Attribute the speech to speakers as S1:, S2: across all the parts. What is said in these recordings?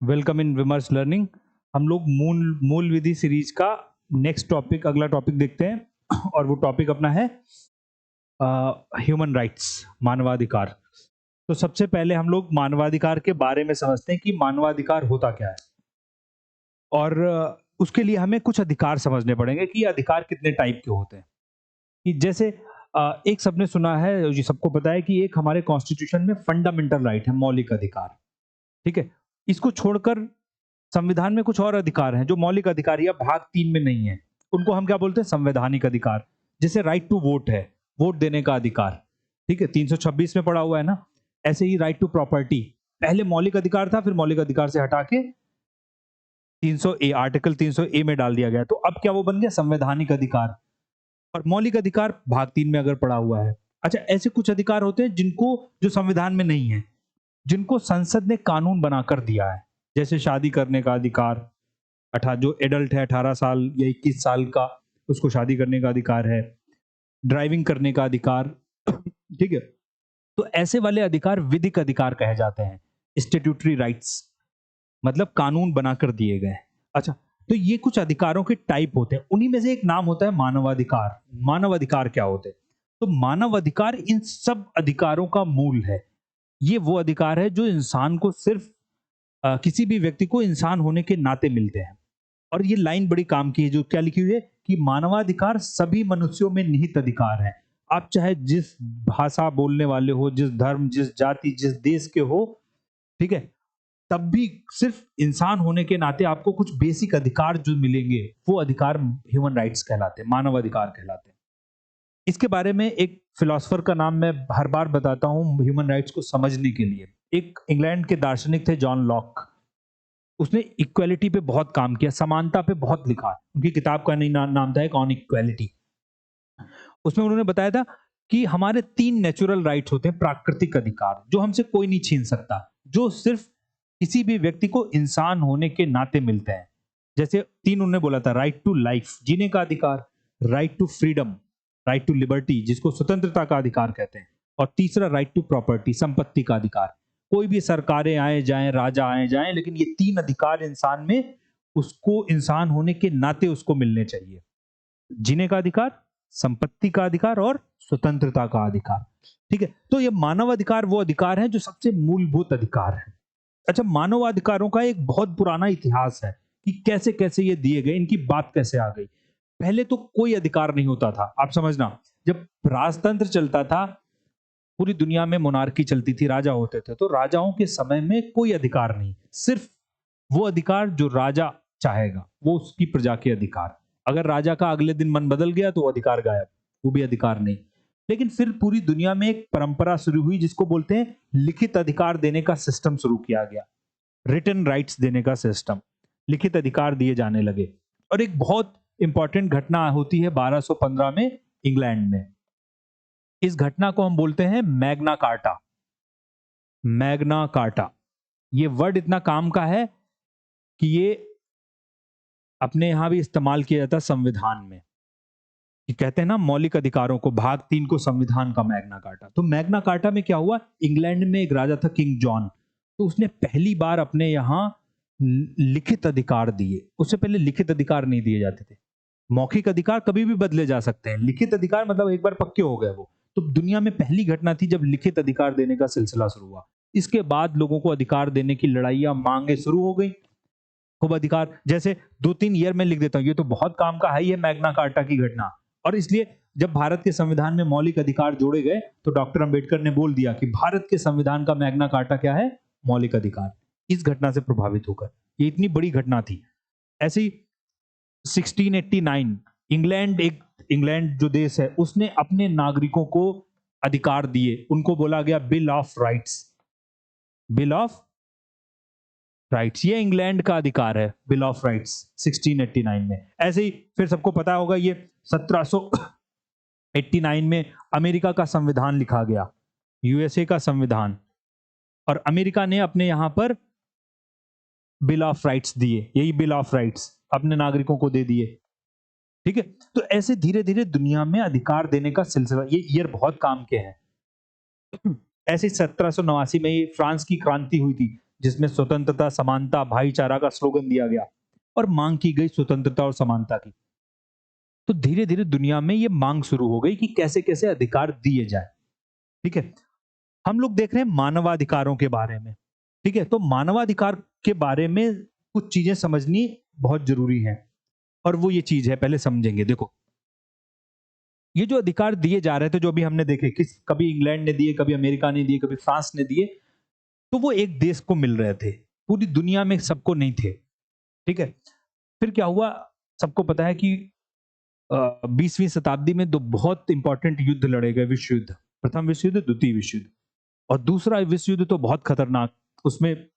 S1: Welcome in विमर्श learning. हम लोग मूल मूल विधि सीरीज का नेक्स्ट टॉपिक अगला टॉपिक देखते हैं और वो टॉपिक अपना है ह्यूमन राइट्स, मानवाधिकार। तो सबसे पहले हम लोग मानवाधिकार के बारे में समझते हैं कि मानवाधिकार होता क्या है और उसके लिए हमें कुछ अधिकार समझने पड़ेंगे कि ये अधिकार कितने टाइप के होते हैं। कि जैसे एक सबने सुना है, ये सबको पता है कि एक हमारे कॉन्स्टिट्यूशन में फंडामेंटल राइट है, मौलिक अधिकार। ठीक है, इसको छोड़कर संविधान में कुछ और अधिकार हैं जो मौलिक अधिकार या भाग 3 में नहीं है। उनको हम क्या बोलते हैं? संवैधानिक अधिकार। जैसे राइट टू वोट है, वोट देने का अधिकार। ठीक है, 326 में पड़ा हुआ है ना। ऐसे ही राइट टू प्रॉपर्टी पहले मौलिक अधिकार था, फिर मौलिक अधिकार से हटा के 300 ए, आर्टिकल 300 ए में डाल दिया गया। तो अब क्या वो बन गया? संवैधानिक अधिकार। और मौलिक अधिकार भाग 3 में अगर पड़ा हुआ है। अच्छा, ऐसे कुछ अधिकार होते हैं जिनको जो संविधान में नहीं है, जिनको संसद ने कानून बनाकर दिया है। जैसे शादी करने का अधिकार, जो एडल्ट है 18 साल या 21 साल का, उसको शादी करने का अधिकार है। ड्राइविंग करने का अधिकार ठीक है। तो ऐसे वाले अधिकार विधिक अधिकार कहे जाते हैं, स्टैट्यूटरी राइट्स, मतलब कानून बनाकर दिए गए। अच्छा, तो ये कुछ अधिकारों के टाइप होते हैं, उन्हीं में से एक नाम होता है मानवाधिकार। मानवाधिकार क्या होते हैं? तो मानवाधिकार इन सब अधिकारों का मूल है। ये वो अधिकार है जो इंसान को सिर्फ किसी भी व्यक्ति को इंसान होने के नाते मिलते हैं। और ये लाइन बड़ी काम की है, जो क्या लिखी हुई है कि मानवाधिकार सभी मनुष्यों में निहित अधिकार है। आप चाहे जिस भाषा बोलने वाले हो, जिस धर्म, जिस जाति, जिस देश के हो, ठीक है, तब भी सिर्फ इंसान होने के नाते आपको कुछ बेसिक अधिकार जो मिलेंगे, वो अधिकार ह्यूमन राइट्स कहलाते हैं, मानवाधिकार कहलाते हैं। इसके बारे में एक फिलोसोफर का नाम मैं हर बार बताता हूं ह्यूमन राइट्स को समझने के लिए। एक इंग्लैंड के दार्शनिक थे, जॉन लॉक। उसने इक्वालिटी पे बहुत काम किया, समानता पे बहुत लिखा। उनकी किताब का नाम था एक ऑन इक्वालिटी। उसमें उन्होंने बताया था कि हमारे 3 नेचुरल राइट्स होते हैं, प्राकृतिक अधिकार, जो हमसे कोई नहीं छीन सकता, जो सिर्फ किसी भी व्यक्ति को इंसान होने के नाते मिलते हैं। जैसे 3 उन्होंने बोला था: राइट टू लाइफ, जीने का अधिकार; right to freedom, right to liberty, जिसको स्वतंत्रता का अधिकार कहते हैं; और तीसरा राइट टू प्रॉपर्टी, संपत्ति का अधिकार। कोई भी सरकारें आए जाएं, राजा आए जाएं, लेकिन ये 3 अधिकार इंसान में, उसको इंसान होने के नाते उसको मिलने चाहिए: जीने का अधिकार, संपत्ति का अधिकार और स्वतंत्रता का अधिकार। ठीक है, तो ये मानवाधिकार वो अधिकार है जो सबसे मूलभूत अधिकार है। अच्छा, मानवाधिकारों का एक बहुत पुराना इतिहास है कि कैसे कैसे ये दिए गए, इनकी बात कैसे आ गई। पहले तो कोई अधिकार नहीं होता था। आप समझना, जब राजतंत्र चलता था, पूरी दुनिया में मोनार्की चलती थी, राजा होते थे, तो राजाओं के समय में कोई अधिकार नहीं, सिर्फ वो अधिकार जो राजा चाहेगा, वो उसकी प्रजा के अधिकार। अगर राजा का अगले दिन मन बदल गया तो वो अधिकार गायब, वो भी अधिकार नहीं। लेकिन फिर पूरी दुनिया में एक परंपरा शुरू हुई जिसको बोलते हैं लिखित अधिकार देने का सिस्टम शुरू किया गया। रिटन राइट्स देने का सिस्टम, लिखित अधिकार दिए जाने लगे। और एक बहुत इंपॉर्टेंट घटना होती है 1215 में इंग्लैंड में। इस घटना को हम बोलते हैं मैग्ना कार्टा। मैग्ना कार्टा, ये वर्ड इतना काम का है कि ये अपने यहां भी इस्तेमाल किया जाता है संविधान में। कि कहते हैं ना मौलिक अधिकारों को, भाग 3 को संविधान का मैग्ना कार्टा। तो मैग्ना कार्टा में क्या हुआ? इंग्लैंड में एक राजा था, किंग जॉन। तो उसने पहली बार अपने यहां लिखित अधिकार दिए। उससे पहले लिखित अधिकार नहीं दिए जाते थे। मौखिक अधिकार कभी भी बदले जा सकते हैं, लिखित अधिकार मतलब एक बार पक्के हो गए वो। तो दुनिया में पहली घटना थी जब लिखित अधिकार देने का सिलसिला शुरू हुआ। इसके बाद लोगों को अधिकार देने की लड़ाइयां, मांगे शुरू हो गई। खूब अधिकार, जैसे 2-3 ईयर में लिख देता हूं, ये तो बहुत काम का है, ये मैग्ना कार्टा की घटना। और इसलिए जब भारत के संविधान में मौलिक अधिकार जोड़े गए तो डॉक्टर अंबेडकर ने बोल दिया कि भारत के संविधान का मैग्ना कार्टा क्या है? मौलिक अधिकार। इस घटना से प्रभावित होकर, ये इतनी बड़ी घटना थी। ऐसे ही 1689 इंग्लैंड जो देश है, उसने अपने नागरिकों को अधिकार दिए। उनको बोला गया bill of rights. Bill of rights, ये इंग्लैंड का अधिकार है, बिल ऑफ राइट्स 1689 में। ऐसे ही फिर सबको पता होगा, ये 1789 में अमेरिका का संविधान लिखा गया, यूएसए का संविधान। और अमेरिका ने अपने यहां पर बिल ऑफ राइट्स दिए, यही बिल ऑफ राइट्स अपने नागरिकों को दे दिए। ठीक है, तो ऐसे धीरे धीरे दुनिया में अधिकार देने का सिलसिला, ये ईयर बहुत काम के हैं। ऐसे 1789 में फ्रांस की क्रांति हुई थी, जिसमें स्वतंत्रता, समानता, भाईचारा का स्लोगन दिया गया और मांग की गई स्वतंत्रता और समानता की। तो धीरे धीरे दुनिया में ये मांग शुरू हो गई कि कैसे कैसे अधिकार दिए जाए। ठीक है, हम लोग देख रहे हैं मानवाधिकारों के बारे में। ठीक है, तो मानवाधिकार के बारे में कुछ चीजें समझनी बहुत जरूरी है और वो ये चीज है, पहले समझेंगे। देखो, ये जो अधिकार दिए जा रहे थे, जो भी हमने देखे, कभी इंग्लैंड ने दिए, कभी अमेरिका ने दिए, कभी फ्रांस ने दिए, तो वो एक देश को मिल रहे थे, पूरी दुनिया में सबको नहीं थे। ठीक है, फिर क्या हुआ, सबको पता है कि 20वीं शताब्दी में दो बहुत इंपॉर्टेंट युद्ध लड़े गए, विश्व युद्ध, प्रथम विश्व युद्ध, द्वितीय विश्व युद्ध। और दूसरा विश्व युद्ध तो बहुत खतरनाक, उसमें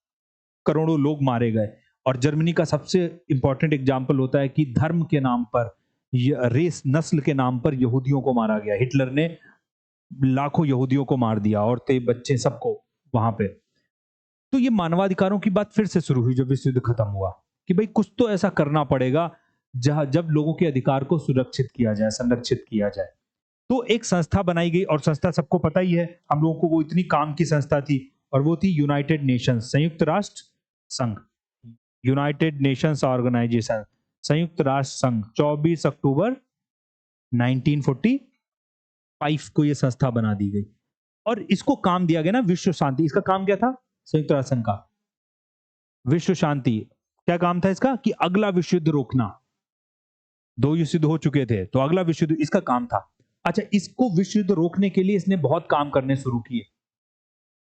S1: करोड़ों लोग मारे गए। और जर्मनी का सबसे इंपॉर्टेंट एग्जाम्पल होता है कि धर्म के नाम पर, रेस, नस्ल के नाम पर यहूदियों को मारा गया। हिटलर ने लाखों यहूदियों को मार दिया, औरतें, बच्चे, सबको वहां पे। तो ये मानवाधिकारों की बात फिर से शुरू हुई जब विश्व युद्ध खत्म हुआ कि भाई कुछ तो ऐसा करना पड़ेगा जब लोगों के अधिकार को सुरक्षित किया जाए, संरक्षित किया जाए। तो एक संस्था बनाई गई, और संस्था सबको पता ही है हम लोगों को, वो इतनी काम की संस्था थी, और वो थी यूनाइटेड नेशंस, संयुक्त राष्ट्र संघ, यूनाइटेड नेशंस ऑर्गेनाइजेशन, संयुक्त राष्ट्र संघ। 24 अक्टूबर 1945 को ये संस्था बना दी गई और इसको काम दिया गया ना विश्व शांति। इसका काम क्या था, संयुक्त राष्ट्र संघ का विश्व शांति, क्या काम था इसका, कि अगला विश्व युद्ध रोकना। 2 विश्व युद्ध हो चुके थे, तो अगला विश्व युद्ध इसका काम था। अच्छा, इसको विश्व युद्ध रोकने के लिए इसने बहुत काम करने शुरू किए।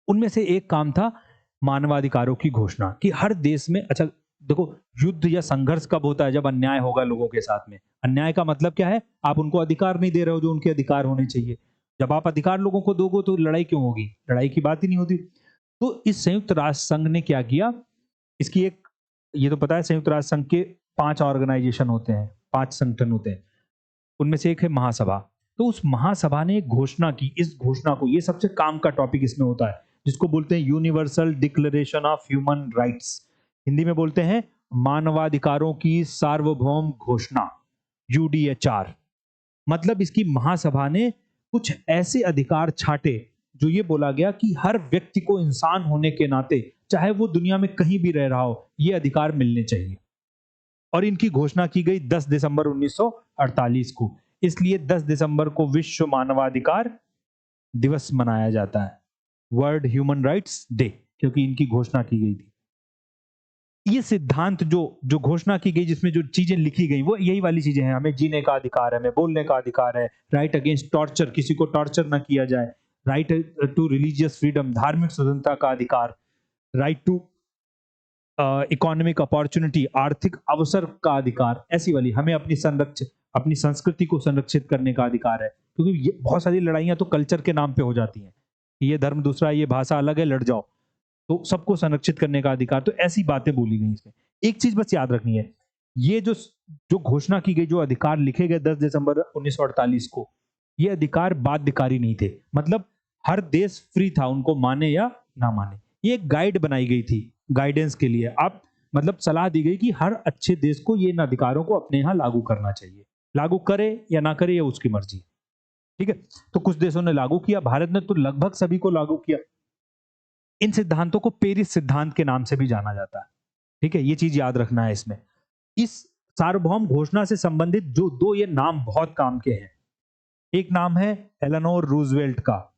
S1: उनमें से एक काम था मानवाधिकारों की घोषणा, कि हर देश में, अच्छा देखो, युद्ध या संघर्ष कब होता है, जब अन्याय होगा लोगों के साथ में। अन्याय का मतलब क्या है, आप उनको अधिकार नहीं दे रहे हो जो उनके अधिकार होने चाहिए। जब आप अधिकार लोगों को दोगे तो लड़ाई क्यों होगी, लड़ाई की बात ही नहीं होती। तो इस संयुक्त राष्ट्र संघ ने क्या किया, इसकी एक, ये तो पता है संयुक्त राष्ट्र संघ के 5 ऑर्गेनाइजेशन होते हैं, 5 संगठन होते हैं, उनमें से एक है महासभा। तो उस महासभा ने एक घोषणा की, इस घोषणा को, ये सबसे काम का टॉपिक इसमें होता है, जिसको बोलते हैं universal declaration of human rights, Hindi में बोलते हैं मानवाधिकारों की सार्वभौम घोषणा, यूडीएचआर। मतलब इसकी महासभा ने कुछ ऐसे अधिकार छाटे जो ये बोला गया कि हर व्यक्ति को इंसान होने के नाते, चाहे वो दुनिया में कहीं भी रह रहा हो, ये अधिकार मिलने चाहिए। और इनकी घोषणा की गई 10 दिसंबर 1948 को। इसलिए 10 दिसंबर को विश्व मानवाधिकार दिवस मनाया जाता है, वर्ल्ड ह्यूमन राइट्स डे, क्योंकि इनकी घोषणा की गई थी। ये सिद्धांत जो जो घोषणा की गई, जिसमें जो चीजें लिखी गई, वो यही वाली चीजें हैं, हमें जीने का अधिकार है, हमें बोलने का अधिकार है, राइट अगेंस्ट टॉर्चर, किसी को टॉर्चर ना किया जाए, राइट टू रिलीजियस फ्रीडम, धार्मिक स्वतंत्रता का अधिकार, राइट टू इकोनॉमिक अपॉर्चुनिटी, आर्थिक अवसर का अधिकार, ऐसी वाली, हमें अपनी संस्कृति को संरक्षित करने का अधिकार है। क्योंकि ये बहुत सारी लड़ाइयां तो कल्चर के नाम पे हो जाती हैं, ये धर्म दूसरा, ये भाषा अलग है, लड़ जाओ। तो सबको संरक्षित करने का अधिकार, तो ऐसी बातें बोली गई इसमें। एक चीज बस याद रखनी है, ये जो जो घोषणा की गई, जो अधिकार लिखे गए 10 दिसंबर 1948 को, ये अधिकार बाध्यकारी नहीं थे। मतलब हर देश फ्री था उनको माने या ना माने। ये एक गाइड बनाई गई थी, गाइडेंस के लिए। आप, मतलब सलाह दी गई कि हर अच्छे देश को ये इन अधिकारों को अपने यहाँ लागू करना चाहिए। लागू करे या ना करे, ये उसकी मर्जी। ठीक है, तो कुछ देशों ने लागू किया, भारत ने तो लगभग सभी को लागू किया। इन सिद्धांतों को पेरिस सिद्धांत के नाम से भी जाना जाता है। ठीक है, ये चीज याद रखना है इसमें। इस सार्वभौम घोषणा से संबंधित जो 2 ये नाम बहुत काम के हैं, एक नाम है एलेनोर रूजवेल्ट का,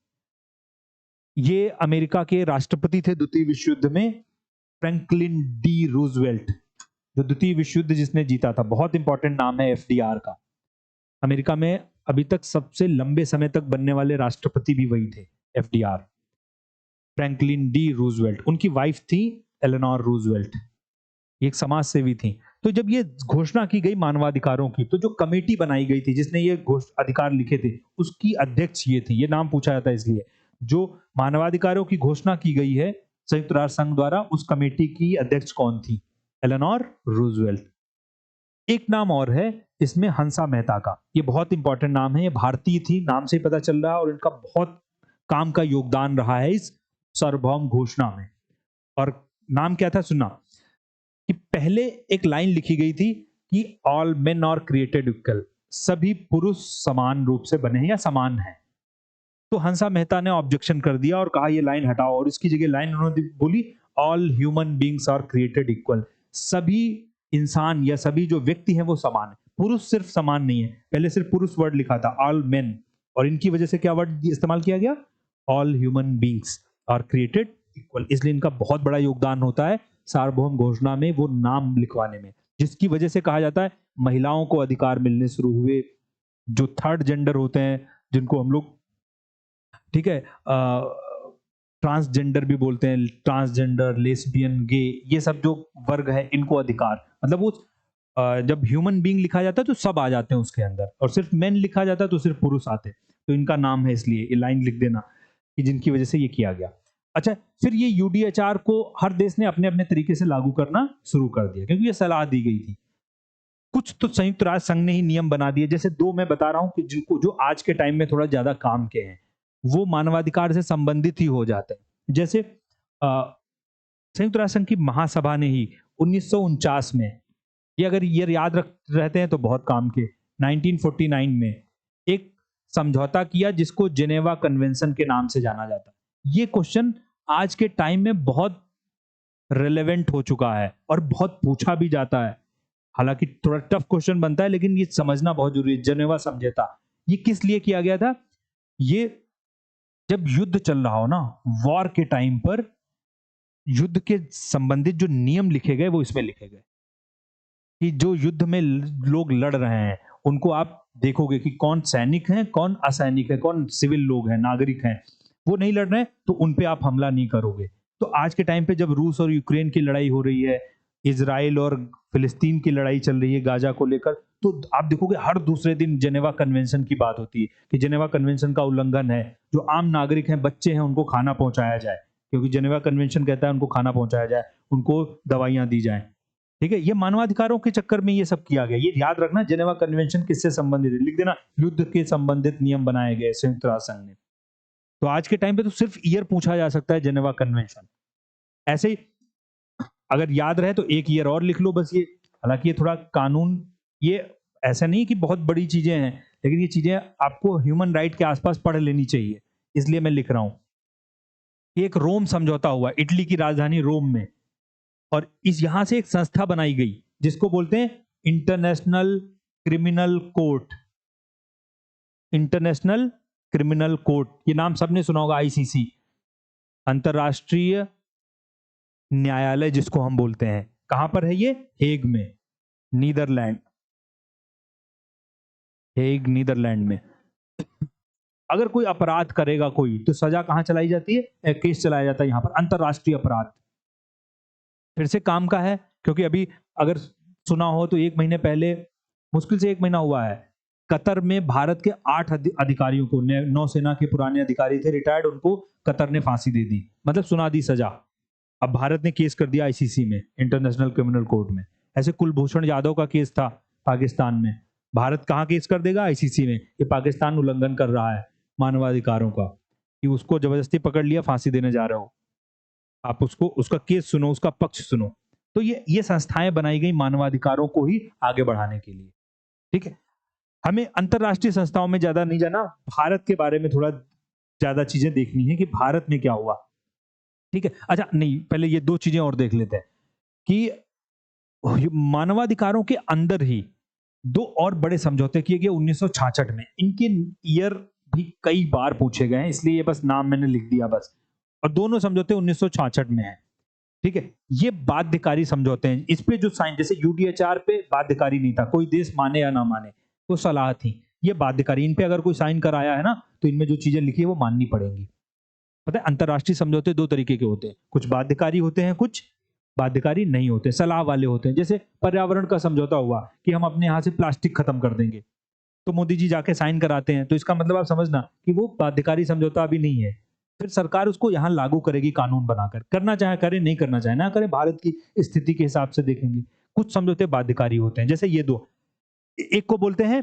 S1: ये अमेरिका के राष्ट्रपति थे द्वितीय विश्व युद्ध में, फ्रैंकलिन डी रूजवेल्ट, जो द्वितीय विश्व युद्ध जिसने जीता था, बहुत इंपॉर्टेंट नाम है एफडीआर का। अमेरिका में अभी तक सबसे लंबे समय तक बनने वाले राष्ट्रपति भी वही थे, एफडीआर, फ्रैंकलिन डी रूजवेल्ट। उनकी वाइफ थी एलेनोर रूजवेल्ट, एक समाज सेवी थी। तो जब ये घोषणा की गई मानवाधिकारों की, तो जो कमेटी बनाई गई थी जिसने ये अधिकार लिखे थे, उसकी अध्यक्ष ये थी। ये नाम पूछा जाता है इसलिए, जो मानवाधिकारों की घोषणा की गई है संयुक्त राष्ट्र संघ द्वारा, उस कमेटी की अध्यक्ष कौन थी, एलेनोर रूजवेल्ट। एक नाम और है इसमें, हंसा मेहता का। ये बहुत इंपॉर्टेंट नाम है, ये भारतीय थी, नाम से ही पता चल रहा है, और इनका बहुत काम का योगदान रहा है इस सार्वभौम घोषणा में। और नाम क्या था, सुनना, कि पहले एक लाइन लिखी गई थी कि all men are created equal, सभी पुरुष समान रूप से बने हैं या समान हैं। तो हंसा मेहता ने ऑब्जेक्शन कर दिया और कहा ये लाइन हटाओ, और इसकी जगह लाइन उन्होंने बोली, all human beings are created equal, सभी इंसान या सभी जो व्यक्ति हैं वो समान है, पुरुष सिर्फ समान नहीं है। पहले सिर्फ पुरुष वर्ड लिखा था ऑल मेन, और इनकी वजह से क्या वर्ड इस्तेमाल किया गया, all human beings are created equal. इसलिए इनका बहुत बड़ा योगदान होता है सार्वभौम घोषणा में वो नाम लिखवाने में, जिसकी वजह से कहा जाता है महिलाओं को अधिकार मिलने शुरू हुए। जो थर्ड जेंडर होते हैं, जिनको हम लोग, ठीक है, ट्रांसजेंडर भी बोलते हैं, ट्रांसजेंडर, लेस्बियन, गे, ये सब जो वर्ग है इनको अधिकार, मतलब वो जब ह्यूमन बीइंग लिखा जाता है तो सब आ जाते हैं उसके अंदर, और सिर्फ मेन लिखा जाता है तो सिर्फ पुरुष आते हैं। तो इनका नाम है, इसलिए ये लाइन लिख देना कि जिनकी वजह से ये किया गया। अच्छा, फिर ये यूडीएचआर को हर देश ने अपने अपने तरीके से लागू करना शुरू कर दिया, क्योंकि ये सलाह दी गई थी। कुछ तो संयुक्त राष्ट्र संघ ने ही नियम बना दिए, जैसे दो मैं बता रहा हूं कि जिनको जो आज के टाइम में थोड़ा ज्यादा काम के हैं वो मानवाधिकार से संबंधित ही हो जाते हैं। जैसे संयुक्त राष्ट्र संघ की महासभा ने ही 1949 में, ये अगर ईयर याद रख रहते हैं तो बहुत काम के, 1949 में एक समझौता किया जिसको जेनेवा कन्वेंशन के नाम से जाना जाता है। ये क्वेश्चन आज के टाइम में बहुत रिलेवेंट हो चुका है और बहुत पूछा भी जाता है। हालांकि थोड़ा टफ क्वेश्चन बनता है, लेकिन ये समझना बहुत जरूरी है। जेनेवा समझौता ये किस लिए किया गया था? ये जब युद्ध चल रहा हो ना, वॉर के टाइम पर युद्ध के संबंधित जो नियम लिखे गए वो इसमें लिखे गए कि जो युद्ध में लोग लड़ रहे हैं उनको आप देखोगे कि कौन सैनिक हैं, कौन असैनिक है, कौन सिविल लोग हैं, नागरिक हैं, वो नहीं लड़ रहे हैं तो उन पे आप हमला नहीं करोगे। तो आज के टाइम पे जब रूस और यूक्रेन की लड़ाई हो रही है, इजराइल और फिलिस्तीन की लड़ाई चल रही है गाजा को लेकर, तो आप देखोगे हर दूसरे दिन जेनेवा कन्वेंशन की बात होती है कि जेनेवा कन्वेंशन का उल्लंघन है, जो आम नागरिक हैं, बच्चे हैं, उनको खाना पहुंचाया जाए, क्योंकि जेनेवा कन्वेंशन कहता है उनको खाना पहुंचाया जाए, उनको दवाइयां दी जाएं। ठीक है, ये मानवाधिकारों के चक्कर में ये सब किया गया। ये याद रखना, जेनेवा कन्वेंशन किससे संबंधित है, लिख देना, युद्ध के संबंधित नियम बनाए गए संयुक्त राष्ट्र संघ ने। तो आज के टाइम पे तो सिर्फ ईयर पूछा जा सकता है जेनेवा कन्वेंशन। ऐसे ही अगर याद रहे तो एक ईयर और लिख लो बस। ये हालांकि ये थोड़ा कानून, ये ऐसा नहीं कि बहुत बड़ी चीजें हैं, लेकिन ये चीजें आपको ह्यूमन राइट के आसपास पढ़ लेनी चाहिए, इसलिए मैं लिख रहा हूं। एक रोम समझौता हुआ इटली की राजधानी रोम में, और इस यहां से एक संस्था बनाई गई जिसको बोलते हैं international criminal court. International criminal court, ये नाम सबने सुना होगा, आईसीसी, अंतरराष्ट्रीय न्यायालय जिसको हम बोलते हैं। कहां पर है ये? हेग में, नीदरलैंड, हेग नीदरलैंड में। अगर कोई अपराध करेगा कोई, तो सजा कहां चलाई जाती है? केस चलाया जाता है यहां पर, अंतरराष्ट्रीय अपराध। फिर से काम का है, क्योंकि अभी अगर सुना हो तो 1 महीने पहले, मुश्किल से 1 महीना हुआ है, कतर में भारत के 8 अधिकारियों को, नौसेना के पुराने अधिकारी थे रिटायर्ड, उनको कतर ने फांसी दे दी, मतलब सुना दी सजा। अब भारत ने केस कर दिया आईसीसी में, इंटरनेशनल क्रिमिनल कोर्ट में। ऐसे कुलभूषण यादव का केस था पाकिस्तान में, भारत कहां केस कर देगा? आईसीसी में। ये पाकिस्तान उल्लंघन कर रहा है मानवाधिकारों का, कि उसको जबरदस्ती पकड़ लिया, फांसी देने जा रहे हो आप, उसको, उसका केस सुनो, उसका पक्ष सुनो। तो ये संस्थाएं बनाई गई मानवाधिकारों को ही आगे बढ़ाने के लिए। ठीक है, हमें अंतरराष्ट्रीय संस्थाओं में ज्यादा नहीं जाना, भारत के बारे में थोड़ा ज्यादा चीजें देखनी है कि भारत में क्या हुआ। ठीक है, अच्छा नहीं, पहले ये 2 चीजें और देख लेते हैं कि मानवाधिकारों के अंदर ही 2 और बड़े समझौते किए गए 1966 में। इनके ईयर भी कई बार पूछे गए हैं, इसलिए ये बस नाम मैंने लिख दिया बस। और दोनों समझौते 1966 में हैं। ठीक है, ये बाध्यकारी समझौते हैं। इस पे जो साइन, जैसे यूडीएचआर पे बाध्यकारी नहीं था, कोई देश माने या ना माने, वो सलाह थी। ये बाध्यकारी, इन पे अगर कोई साइन कराया है ना, तो इनमें जो चीजें लिखी है वो माननी पड़ेंगी। पता है, अंतरराष्ट्रीय समझौते 2 तरीके के होते हैं, कुछ बाध्यकारी होते हैं, कुछ बाध्यकारी नहीं होते, सलाह वाले होते हैं। जैसे पर्यावरण का समझौता हुआ कि हम अपने यहां से प्लास्टिक खत्म कर देंगे, तो मोदी जी जाके साइन कराते हैं, तो इसका मतलब आप समझना कि वो बाध्यकारी समझौता अभी नहीं है। फिर सरकार उसको यहां लागू करेगी कानून बनाकर, करना चाहे करे, नहीं करना चाहे ना करे, भारत की स्थिति के हिसाब से देखेंगे। कुछ समझौते बाध्यकारी होते हैं, जैसे ये 2। एक को बोलते हैं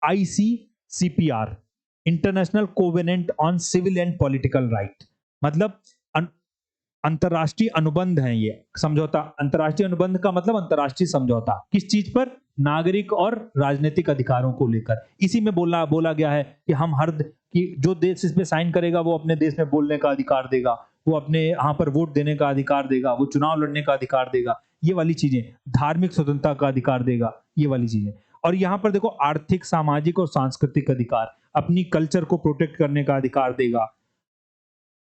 S1: ICCPR, international covenant on civil and political right, मतलब अंतरराष्ट्रीय अनुबंध है ये समझौता। अंतरराष्ट्रीय अनुबंध का मतलब अंतरराष्ट्रीय समझौता, किस चीज पर? नागरिक और राजनीतिक अधिकारों को लेकर। इसी में बोला गया है कि हम कि जो देश इस पे साइन करेगा वो अपने देश में बोलने का अधिकार देगा, वो अपने यहाँ पर वोट देने का अधिकार देगा, वो चुनाव लड़ने का अधिकार देगा, ये वाली चीजें, धार्मिक स्वतंत्रता का अधिकार देगा, ये वाली चीजें। और यहाँ पर देखो आर्थिक, सामाजिक और सांस्कृतिक अधिकार, अपनी कल्चर को प्रोटेक्ट करने का अधिकार देगा,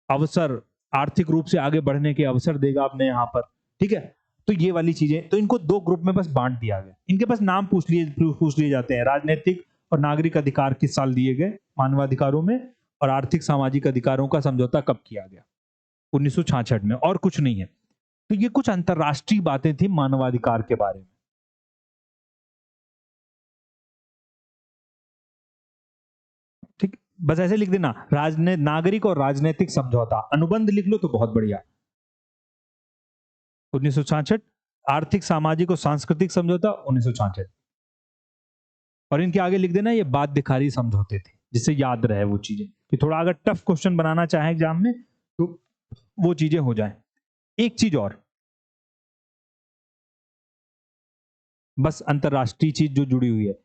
S1: अवसर, आर्थिक रूप से आगे बढ़ने के अवसर देगा अपने यहाँ पर, ठीक है। तो ये वाली चीजें, तो इनको दो ग्रुप में बस बांट दिया गया। इनके पास नाम पूछ लिए जाते हैं, राजनीतिक और नागरिक अधिकार किस साल दिए गए मानवाधिकारों में, और आर्थिक सामाजिक अधिकारों का समझौता कब किया गया, 1966 में, और कुछ नहीं है। तो ये कुछ अंतरराष्ट्रीय बातें थी मानवाधिकार के बारे में। ठीक, बस ऐसे लिख देना, नागरिक और राजनीतिक समझौता, अनुबंध लिख लो तो बहुत बढ़िया। 1966, आर्थिक, सामाजिक और सांस्कृतिक समझौता 1966, और इनके आगे लिख देना ये बाध्यकारी समझौते थे, जिससे याद रहे वो चीजें, कि थोड़ा अगर टफ क्वेश्चन बनाना चाहे एग्जाम में तो वो चीजें हो जाए। एक चीज और, बस अंतरराष्ट्रीय चीज जो जुड़ी हुई है,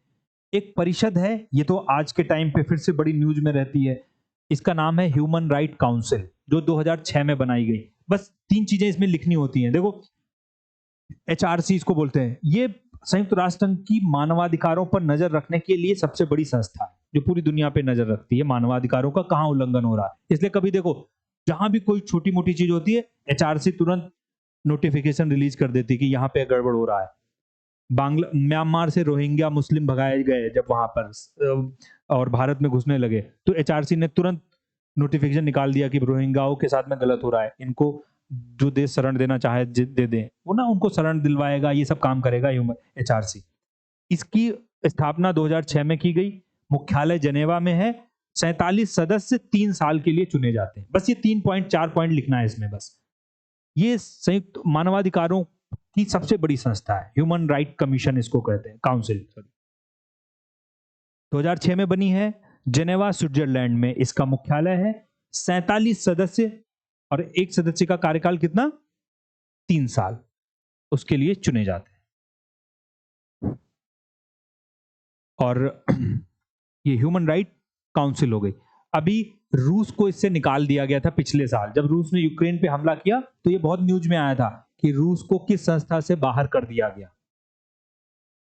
S1: एक परिषद है, ये तो आज के टाइम पे फिर से बड़ी न्यूज में रहती है, इसका नाम है ह्यूमन राइट काउंसिल, जो 2006 में बनाई गई। बस 3 चीजें इसमें लिखनी होती हैं। देखो, एचआरसी इसको बोलते हैं, ये संयुक्त राष्ट्र संघ की मानवाधिकारों पर नजर रखने के लिए सबसे बड़ी संस्था है, जो पूरी दुनिया पे नजर रखती है मानवाधिकारों का कहां उल्लंघन हो रहा है। इसलिए कभी देखो, जहां भी कोई छोटी मोटी चीज होती है, एचआरसी तुरंत नोटिफिकेशन रिलीज कर देती है कि यहाँ पे गड़बड़ हो रहा है। म्यांमार से रोहिंग्या मुस्लिम भगाए गए जब वहां पर और भारत में घुसने लगे, तो एचआरसी ने तुरंत नोटिफिकेशन निकाल दिया कि रोहिंग्याओं के साथ में गलत हो रहा है, इनको जो देश शरण देना चाहे दे दें, वो ना उनको शरण दिलवाएगा, ये सब काम करेगा ह्यूमन एचआरसी। इसकी स्थापना 2006 में की गई, मुख्यालय जेनेवा में है, 47 सदस्य 3 साल के लिए चुने जाते हैं। बस ये 3 पॉइंट 4 पॉइंट लिखना है इसमें बस। ये संयुक्त मानवाधिकारों की सबसे बड़ी संस्था है, ह्यूमन राइट कमीशन इसको कहते हैं, काउंसिल। 2006 में बनी है, जेनेवा स्विट्जरलैंड में इसका मुख्यालय है, 47 सदस्य, और एक सदस्य का कार्यकाल कितना, 3 साल, उसके लिए चुने जाते हैं। और ये ह्यूमन राइट काउंसिल हो गई। अभी रूस को इससे निकाल दिया गया था पिछले साल, जब रूस ने यूक्रेन पे हमला किया, तो ये बहुत न्यूज में आया था कि रूस को किस संस्था से बाहर कर दिया गया।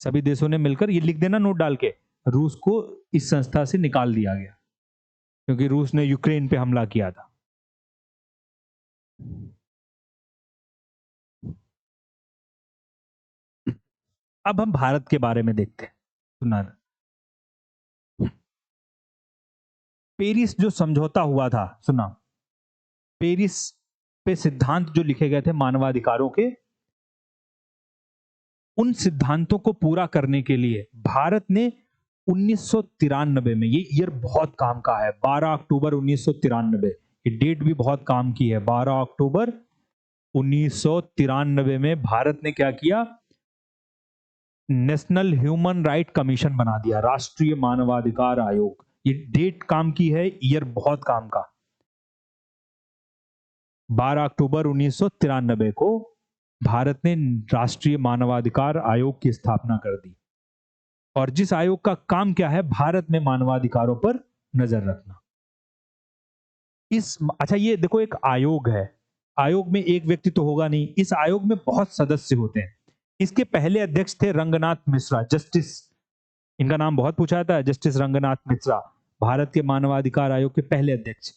S1: सभी देशों ने मिलकर, ये लिख देना नोट डाल के, रूस को इस संस्था से निकाल दिया गया क्योंकि रूस ने यूक्रेन पे हमला किया था। अब हम भारत के बारे में देखते हैं। सुना, पेरिस जो समझौता हुआ था, सुना, पेरिस पे सिद्धांत जो लिखे गए थे मानवाधिकारों के, उन सिद्धांतों को पूरा करने के लिए भारत ने 1993 में, ये ईयर बहुत काम का है, 12 अक्टूबर 1993, ये डेट भी बहुत काम की है। 12 अक्टूबर 1993 में भारत ने क्या किया, नेशनल ह्यूमन राइट कमीशन बना दिया, राष्ट्रीय मानवाधिकार आयोग। ये डेट काम की है, ईयर बहुत काम का। 12 अक्टूबर 1993 को भारत ने राष्ट्रीय मानवाधिकार आयोग की स्थापना कर दी, और जिस आयोग का काम क्या है, भारत में मानवाधिकारों पर नजर रखना। अच्छा, ये देखो, एक आयोग है, आयोग में एक व्यक्ति तो होगा नहीं, इस आयोग में बहुत सदस्य होते हैं। इसके पहले अध्यक्ष थे रंगनाथ मिश्रा, जस्टिस, इनका नाम बहुत पूछा जाता है, जस्टिस रंगनाथ मिश्रा, भारत के मानवाधिकार आयोग के पहले अध्यक्ष।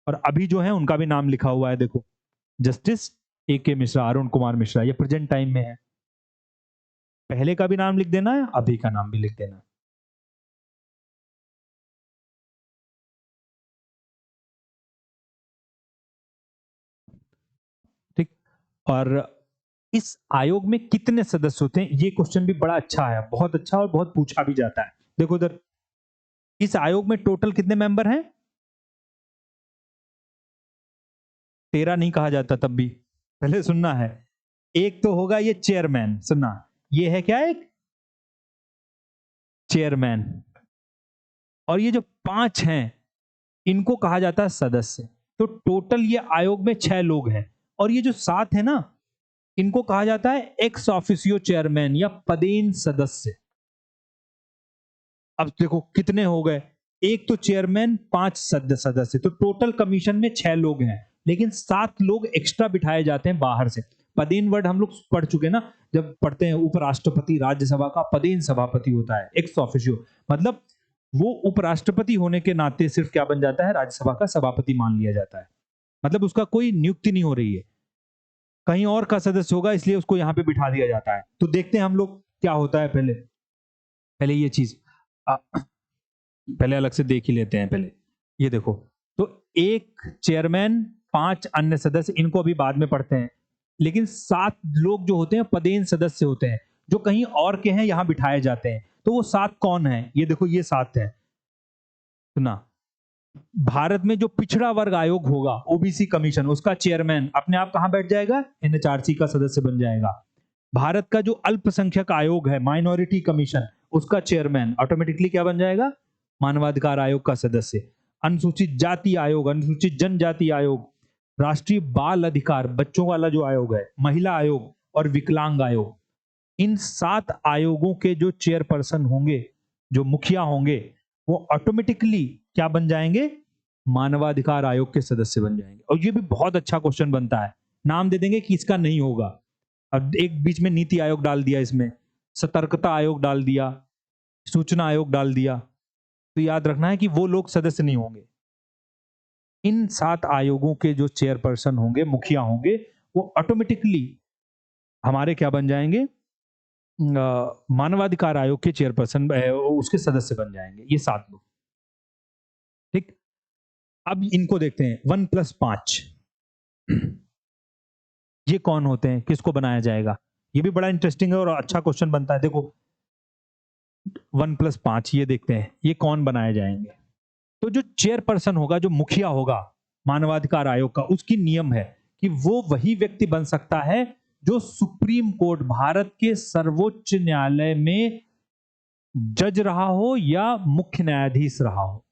S1: और अभी जो है उनका भी नाम लिखा हुआ है, देखो, जस्टिस A.K. मिश्रा, अरुण कुमार मिश्रा, ये प्रेजेंट टाइम में है। पहले का भी नाम लिख देना है, अभी का नाम भी लिख देना है। ठीक, और इस आयोग में कितने सदस्य होते हैं, ये क्वेश्चन भी बड़ा अच्छा है, बहुत अच्छा, और बहुत पूछा भी जाता है। देखो उधर, इस आयोग में टोटल कितने मेंबर हैं, 13 नहीं कहा जाता तब भी, पहले सुनना है। एक तो होगा ये चेयरमैन, सुनना, ये है क्या, एक चेयरमैन, और ये जो 5 हैं इनको कहा जाता है सदस्य। तो टोटल ये आयोग में 6 लोग हैं, और ये जो 7 है ना, इनको कहा जाता है एक्स ऑफिसियो चेयरमैन या पदेन सदस्य। अब देखो कितने हो गए, एक तो चेयरमैन, 5 सदस्य, तो टोटल कमीशन में 6 लोग हैं, लेकिन 7 लोग एक्स्ट्रा बिठाए जाते हैं बाहर से। पदेन वर्ड हम लोग पढ़ चुके हैं ना, जब पढ़ते हैं उपराष्ट्रपति राज्यसभा का पदेन सभापति होता है, एक्स ऑफिशियो, मतलब वो उपराष्ट्रपति होने के नाते सिर्फ क्या बन जाता है, राज्यसभा का सभापति मान लिया जाता है। मतलब उसका कोई नियुक्ति नहीं हो रही है, कहीं और का सदस्य होगा इसलिए उसको यहां पे बिठा दिया जाता है। तो देखते हैं हम लोग क्या होता है। पहले पहले ये चीज पहले अलग से देख ही लेते हैं। पहले ये देखो, तो एक चेयरमैन 5 अन्य सदस्य, इनको अभी बाद में पढ़ते हैं, लेकिन 7 लोग जो होते हैं पदेन सदस्य होते हैं, जो कहीं और के हैं यहां बिठाए जाते हैं। तो वो 7 कौन है, ये देखो ये 7 है। सुना, भारत में जो पिछड़ा वर्ग आयोग होगा, ओबीसी कमीशन, उसका चेयरमैन अपने आप कहां बैठ जाएगा, एनएचआरसी का सदस्य बन जाएगा। भारत का जो अल्पसंख्यक आयोग है, माइनॉरिटी कमीशन, उसका चेयरमैन ऑटोमेटिकली क्या बन जाएगा, मानवाधिकार आयोग का सदस्य। अनुसूचित जाति आयोग, अनुसूचित जनजाति आयोग, राष्ट्रीय बाल अधिकार, बच्चों वाला जो आयोग है, महिला आयोग और विकलांग आयोग, इन 7 आयोगों के जो चेयरपर्सन होंगे, जो मुखिया होंगे, वो ऑटोमेटिकली क्या बन जाएंगे, मानवाधिकार आयोग के सदस्य बन जाएंगे। और ये भी बहुत अच्छा क्वेश्चन बनता है, नाम दे देंगे कि इसका नहीं होगा। अब एक बीच में नीति आयोग डाल दिया, इसमें सतर्कता आयोग डाल दिया, सूचना आयोग डाल दिया, तो याद रखना है कि वो लोग सदस्य नहीं होंगे। इन 7 आयोगों के जो चेयरपर्सन होंगे, मुखिया होंगे, वो ऑटोमेटिकली हमारे क्या बन जाएंगे, मानवाधिकार आयोग के चेयरपर्सन, उसके सदस्य बन जाएंगे, ये 7 लोग। ठीक, अब इनको देखते हैं 1+5 ये कौन होते हैं, किसको बनाया जाएगा, ये भी बड़ा इंटरेस्टिंग है और अच्छा क्वेश्चन बनता है। देखो 1+5 ये देखते हैं, ये कौन बनाए जाएंगे। तो जो चेयरपर्सन होगा, जो मुखिया होगा मानवाधिकार आयोग का, उसकी नियम है कि वो वही व्यक्ति बन सकता है जो सुप्रीम कोर्ट, भारत के सर्वोच्च न्यायालय में जज रहा हो या मुख्य न्यायाधीश रहा हो,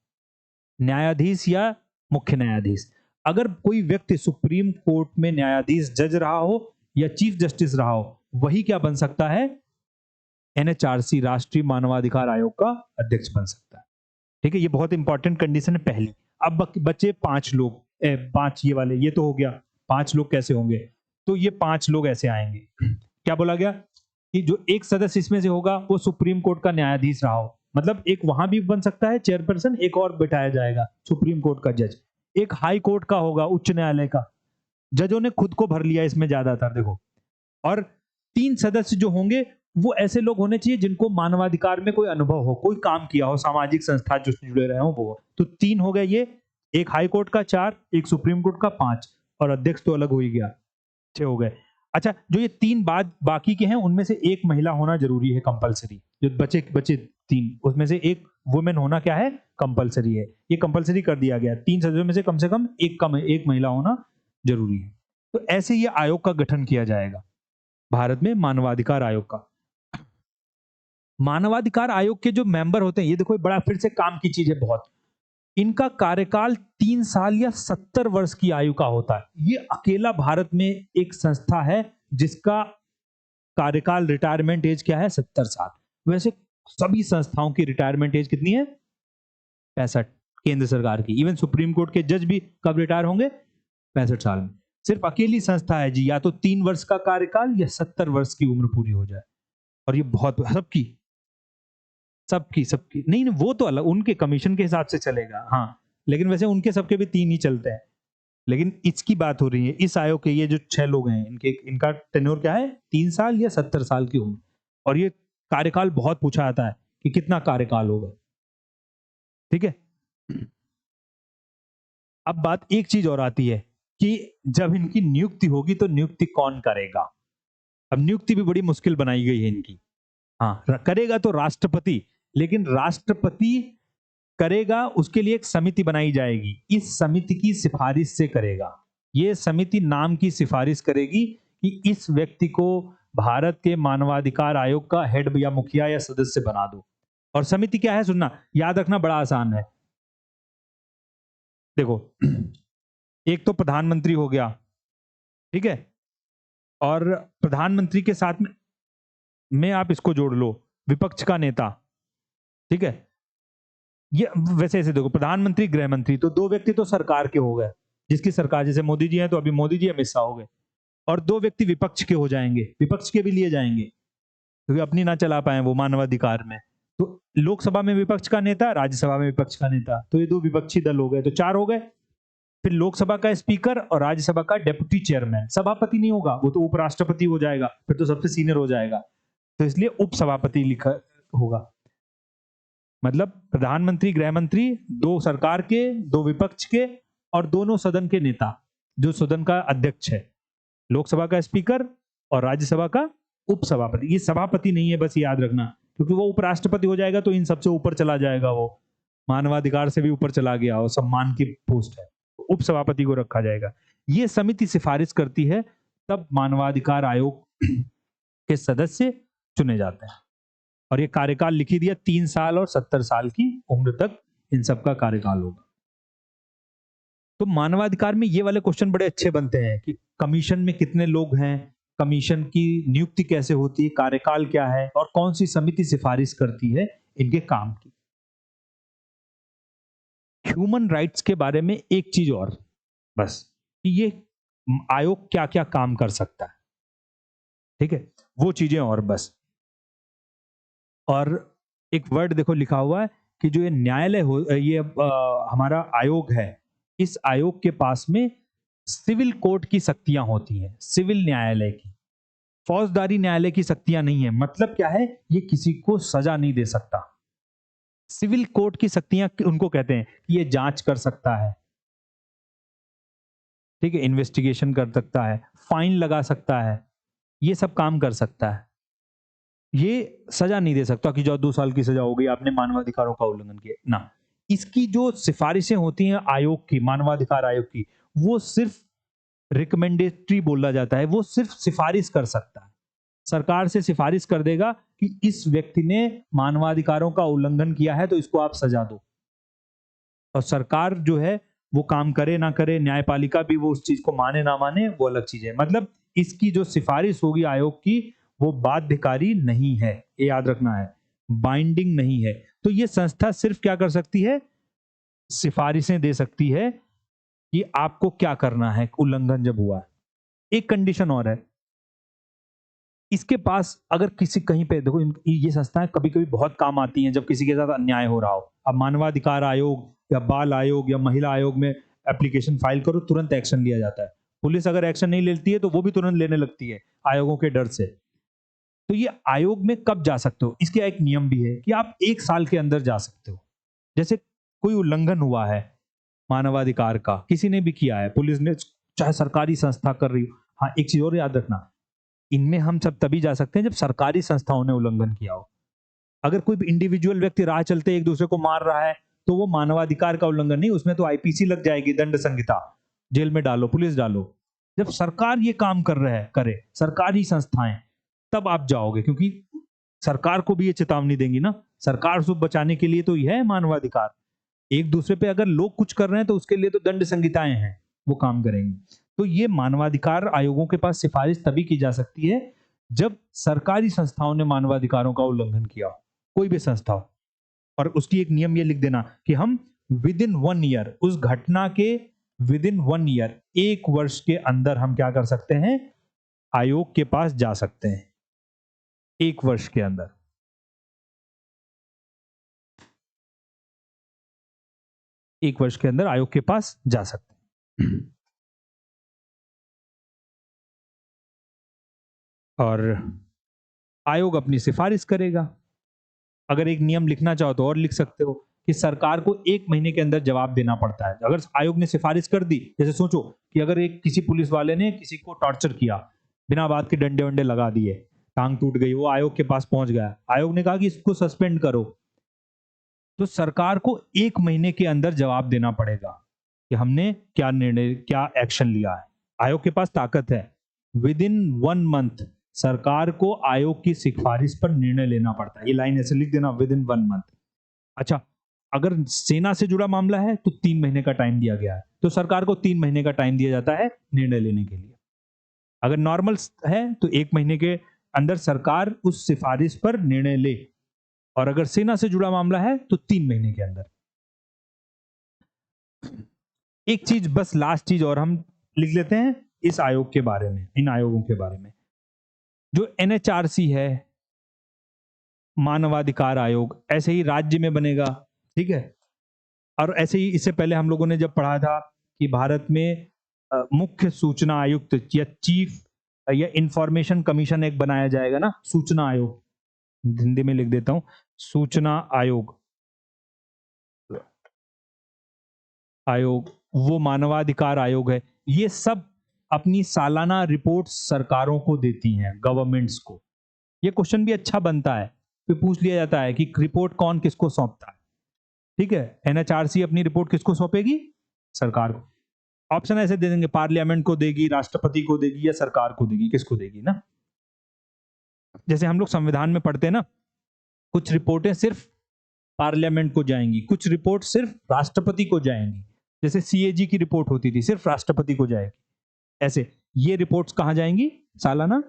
S1: न्यायाधीश या मुख्य न्यायाधीश। अगर कोई व्यक्ति सुप्रीम कोर्ट में न्यायाधीश, जज रहा हो या चीफ जस्टिस रहा हो, वही क्या बन सकता है, एनएचआरसी, राष्ट्रीय मानवाधिकार आयोग का अध्यक्ष बन सकता है। ठीक है, ये बहुत इंपॉर्टेंट कंडीशन है पहली। अब बचे 5 लोग, 5 ये वाले, ये तो हो गया। 5 लोग कैसे होंगे, तो ये 5 लोग ऐसे आएंगे। क्या बोला गया कि जो एक सदस्य इसमें से होगा वो सुप्रीम कोर्ट का न्यायाधीश रहा हो, मतलब एक वहां भी बन सकता है चेयरपर्सन, एक और बिठाया जाएगा सुप्रीम कोर्ट का जज, एक हाई कोर्ट का होगा, उच्च न्यायालय का। जजों ने खुद को भर लिया इसमें ज्यादातर, देखो। और 3 सदस्य जो होंगे वो ऐसे लोग होने चाहिए जिनको मानवाधिकार में कोई अनुभव हो, कोई काम किया हो, सामाजिक संस्था जो जुड़े रहे हो वो। तो 3 हो गए ये, एक हाई कोर्ट का 4, एक सुप्रीम कोर्ट का 5, और अध्यक्ष तो अलग हो ही गया, 6 हो गए। अच्छा, जो ये 3 बाद बाकी के हैं उनमें से एक महिला होना जरूरी है, कंपलसरी। जो बचे 3 उसमें से एक वुमेन होना क्या है, कंपलसरी है। ये कंपलसरी कर दिया गया, 3 सदस्यों में से कम एक महिला होना जरूरी है। तो ऐसे ये आयोग का गठन किया जाएगा भारत में, मानवाधिकार आयोग का। मानवाधिकार आयोग के जो मेंबर होते हैं, ये देखो बड़ा फिर से काम की चीज है बहुत, इनका कार्यकाल 3 साल या 70 वर्ष की आयु का होता है। ये अकेला भारत में एक संस्था है जिसका कार्यकाल, रिटायरमेंट एज क्या है, 70 साल। वैसे सभी संस्थाओं की रिटायरमेंट एज कितनी है, 65, केंद्र सरकार की। इवन सुप्रीम कोर्ट के जज भी कब रिटायर होंगे, 65 साल में। सिर्फ अकेली संस्था है जी, या तो 3 वर्ष का कार्यकाल या 70 वर्ष की उम्र पूरी हो जाए। और ये बहुत सबकी नहीं, वो तो अलग, उनके कमीशन के हिसाब से चलेगा, हाँ, लेकिन वैसे उनके सबके भी 3 ही चलते हैं। लेकिन इसकी बात हो रही है, इस आयोग के ये जो 6 लोग हैं, इनका टेन्योर क्या है, 3 साल या 70 साल की उम्र। और ये कार्यकाल बहुत पूछा जाता है कि कितना कार्यकाल होगा। ठीक है, अब बात एक चीज और आती है कि जब इनकी नियुक्ति होगी तो नियुक्ति कौन करेगा। अब नियुक्ति भी बड़ी मुश्किल बनाई गई है इनकी। हाँ, करेगा तो राष्ट्रपति, लेकिन राष्ट्रपति करेगा उसके लिए एक समिति बनाई जाएगी, इस समिति की सिफारिश से करेगा। ये समिति नाम की सिफारिश करेगी कि इस व्यक्ति को भारत के मानवाधिकार आयोग का हेड या मुखिया या सदस्य बना दो। और समिति क्या है, सुनना, याद रखना, बड़ा आसान है। देखो, एक तो प्रधानमंत्री हो गया, ठीक है, और प्रधानमंत्री के साथ में आप इसको जोड़ लो, विपक्ष का नेता, ठीक है। ये वैसे ऐसे देखो, प्रधानमंत्री, गृह मंत्री, तो 2 व्यक्ति तो सरकार के हो गए, जिसकी सरकार, जैसे मोदी जी हैं तो अभी मोदी जी अमित शाह हो गए, और 2 व्यक्ति विपक्ष के हो जाएंगे, विपक्ष के भी लिए जाएंगे क्योंकि अपनी ना चला पाए वो मानवाधिकार में। तो लोकसभा में विपक्ष का नेता, राज्यसभा में विपक्ष का नेता, तो ये 2 विपक्षी दल हो गए, तो 4 हो गए। फिर लोकसभा का स्पीकर और राज्यसभा का डेप्यूटी चेयरमैन, सभापति नहीं होगा, वो तो उपराष्ट्रपति हो जाएगा, फिर तो सबसे सीनियर हो जाएगा, तो इसलिए उपसभापति लिखा होगा। मतलब प्रधानमंत्री, गृह मंत्री, 2 सरकार के, 2 विपक्ष के और दोनों सदन के नेता, जो सदन का अध्यक्ष है, लोकसभा का स्पीकर और राज्यसभा का उपसभापति। ये सभापति नहीं है, बस याद रखना, क्योंकि वो उपराष्ट्रपति हो जाएगा तो इन सबसे ऊपर चला जाएगा, वो मानवाधिकार से भी ऊपर चला गया, वो सम्मान की पोस्ट है, उपसभापति को रखा जाएगा। ये समिति सिफारिश करती है, तब मानवाधिकार आयोग के सदस्य चुने जाते हैं। और ये कार्यकाल लिखी दिया 3 साल और 70 साल की उम्र तक इन सबका कार्यकाल होगा। तो मानवाधिकार में ये वाले क्वेश्चन बड़े अच्छे बनते हैं कि कमीशन में कितने लोग हैं, कमीशन की नियुक्ति कैसे होती है, कार्यकाल क्या है और कौन सी समिति सिफारिश करती है इनके काम की। ह्यूमन राइट्स के बारे में एक चीज और बस, कि ये आयोग क्या क्या काम कर सकता है, ठीक है, वो चीजें और बस। और एक वर्ड देखो लिखा हुआ है कि जो ये न्यायालय हो, ये हमारा आयोग है, इस आयोग के पास में सिविल कोर्ट की शक्तियां होती हैं, सिविल न्यायालय की, फौजदारी न्यायालय की शक्तियां नहीं है। मतलब क्या है, ये किसी को सजा नहीं दे सकता। सिविल कोर्ट की शक्तियां उनको कहते हैं कि ये जांच कर सकता है, ठीक है, इन्वेस्टिगेशन कर सकता है, फाइन लगा सकता है, ये सब काम कर सकता है। ये सजा नहीं दे सकता कि जो 2 साल की सजा हो गई, आपने मानवाधिकारों का उल्लंघन किया ना। इसकी जो सिफारिशें होती हैं आयोग की, मानवाधिकार आयोग की, वो सिर्फ रिकमेंडेटरी बोला जाता है, वो सिर्फ सिफारिश कर सकता है। सरकार से सिफारिश कर देगा कि इस व्यक्ति ने मानवाधिकारों का उल्लंघन किया है तो इसको आप सजा दो, और सरकार जो है वो काम करे ना करे, न्यायपालिका भी वो उस चीज को माने ना माने, वो अलग चीज है। मतलब इसकी जो सिफारिश होगी आयोग की, वो बाध्यकारी नहीं है, ये याद रखना है, बाइंडिंग नहीं है। तो ये संस्था सिर्फ क्या कर सकती है, सिफारिशें दे सकती है कि आपको क्या करना है उल्लंघन जब हुआ है। एक कंडीशन और है, इसके पास अगर किसी कहीं पे देखो, ये संस्थाएं कभी कभी बहुत काम आती हैं जब किसी के साथ अन्याय हो रहा हो। अब मानवाधिकार आयोग या बाल आयोग या महिला आयोग में एप्लीकेशन फाइल करो, तुरंत एक्शन लिया जाता है। पुलिस अगर एक्शन नहीं लेती है तो वो भी तुरंत लेने लगती है आयोगों के डर से। तो ये आयोग में कब जा सकते हो, इसका एक नियम भी है कि आप 1 साल के अंदर जा सकते हो। जैसे कोई उल्लंघन हुआ है मानवाधिकार का, किसी ने भी किया है, पुलिस ने, चाहे सरकारी संस्था कर रही हो। हाँ, एक चीज और याद रखना, इनमें हम सब तभी जा सकते हैं जब सरकारी संस्थाओं ने उल्लंघन किया हो। अगर कोई इंडिविजुअल व्यक्ति राह चलते एक दूसरे को मार रहा है तो वो मानवाधिकार का उल्लंघन नहीं, उसमें तो आईपीसी लग जाएगी, दंड संहिता, जेल में डालो, पुलिस डालो। जब सरकार ये काम कर रहा है, करे सरकारी संस्थाएं, तब आप जाओगे, क्योंकि सरकार को भी ये चेतावनी देंगी ना, सरकार को बचाने के लिए तो यह है मानवाधिकार। एक दूसरे पे अगर लोग कुछ कर रहे हैं तो उसके लिए तो दंड संहिताएं हैं, वो काम करेंगे। तो ये मानवाधिकार आयोगों के पास सिफारिश तभी की जा सकती है जब सरकारी संस्थाओं ने मानवाधिकारों का उल्लंघन किया, कोई भी संस्था हो। और उसकी एक नियम ये लिख देना कि हम विद इन 1 ईयर, उस घटना के विद इन 1 ईयर, 1 वर्ष के अंदर हम क्या कर सकते हैं, आयोग के पास जा सकते हैं, 1 वर्ष के अंदर। एक वर्ष के अंदर आयोग के पास जा सकते हैं। और आयोग अपनी सिफारिश करेगा। अगर एक नियम लिखना चाहो तो और लिख सकते हो कि सरकार को 1 महीने के अंदर जवाब देना पड़ता है। अगर आयोग ने सिफारिश कर दी, जैसे सोचो कि अगर एक किसी पुलिस वाले ने किसी को टॉर्चर किया, बिना बात के डंडे वंडे लगा दिए, टांग टूट गई, वो आयोग के पास पहुंच गया, आयोग ने कहा कि इसको सस्पेंड करो, तो सरकार को 1 महीने के अंदर जवाब देना पड़ेगा कि हमने क्या निर्णय, क्या एक्शन लिया है। आयोग के पास ताकत है। विद इन 1 मंथ सरकार को आयोग की सिफारिश पर निर्णय लेना पड़ता है। ये लाइन ऐसे लिख देना, विद इन 1 मंथ। अच्छा, अगर सेना से जुड़ा मामला है तो 3 महीने का टाइम दिया गया है, तो सरकार को 3 महीने का टाइम दिया जाता है निर्णय लेने के लिए। अगर नॉर्मल है तो 1 महीने के अंदर सरकार उस सिफारिश पर निर्णय ले, और अगर सेना से जुड़ा मामला है तो 3 महीने के अंदर। एक चीज बस, लास्ट चीज और हम लिख लेते हैं इस आयोग के बारे में, इन आयोगों के बारे में। जो एनएचआरसी है, मानवाधिकार आयोग, ऐसे ही राज्य में बनेगा, ठीक है। और ऐसे ही इससे पहले हम लोगों ने जब पढ़ा था कि भारत में मुख्य सूचना आयुक्त या चीफ या इंफॉर्मेशन कमीशन एक बनाया जाएगा ना, सूचना आयोग, हिंदी में लिख देता हूं, सूचना आयोग, वो मानवाधिकार आयोग है। ये सब अपनी सालाना रिपोर्ट सरकारों को देती हैं, गवर्नमेंट्स को। ये क्वेश्चन भी अच्छा बनता है, फिर पूछ लिया जाता है कि रिपोर्ट कौन किसको सौंपता है, ठीक है। एनएचआरसी अपनी रिपोर्ट किसको सौंपेगी? सरकार को। ऑप्शन ऐसे दे देंगे, पार्लियामेंट को देगी, राष्ट्रपति को देगी, या सरकार को देगी, किसको देगी ना। जैसे हम लोग संविधान में पढ़ते हैं ना, कुछ रिपोर्टें सिर्फ पार्लियामेंट को जाएंगी, कुछ रिपोर्ट सिर्फ राष्ट्रपति को जाएंगी। जैसे सीएजी की रिपोर्ट होती थी, सिर्फ राष्ट्रपति को जाएगी। ऐसे ये रिपोर्ट्स कहां जाएंगी? सालाना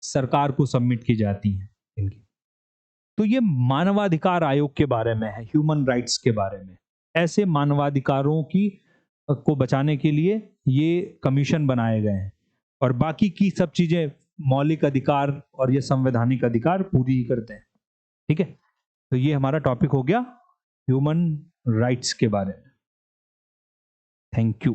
S1: सरकार को सबमिट की जाती हैं इनकी। तो ये मानवाधिकार आयोग के बारे में है, ह्यूमन राइट्स के बारे में। ऐसे मानवाधिकारों की को बचाने के लिए ये कमीशन बनाए गए हैं, और बाकी की सब चीजें, मौलिक अधिकार और ये संवैधानिक अधिकार पूरी ही करते हैं, ठीक है। तो ये हमारा टॉपिक हो गया ह्यूमन राइट्स के बारे में। Thank you.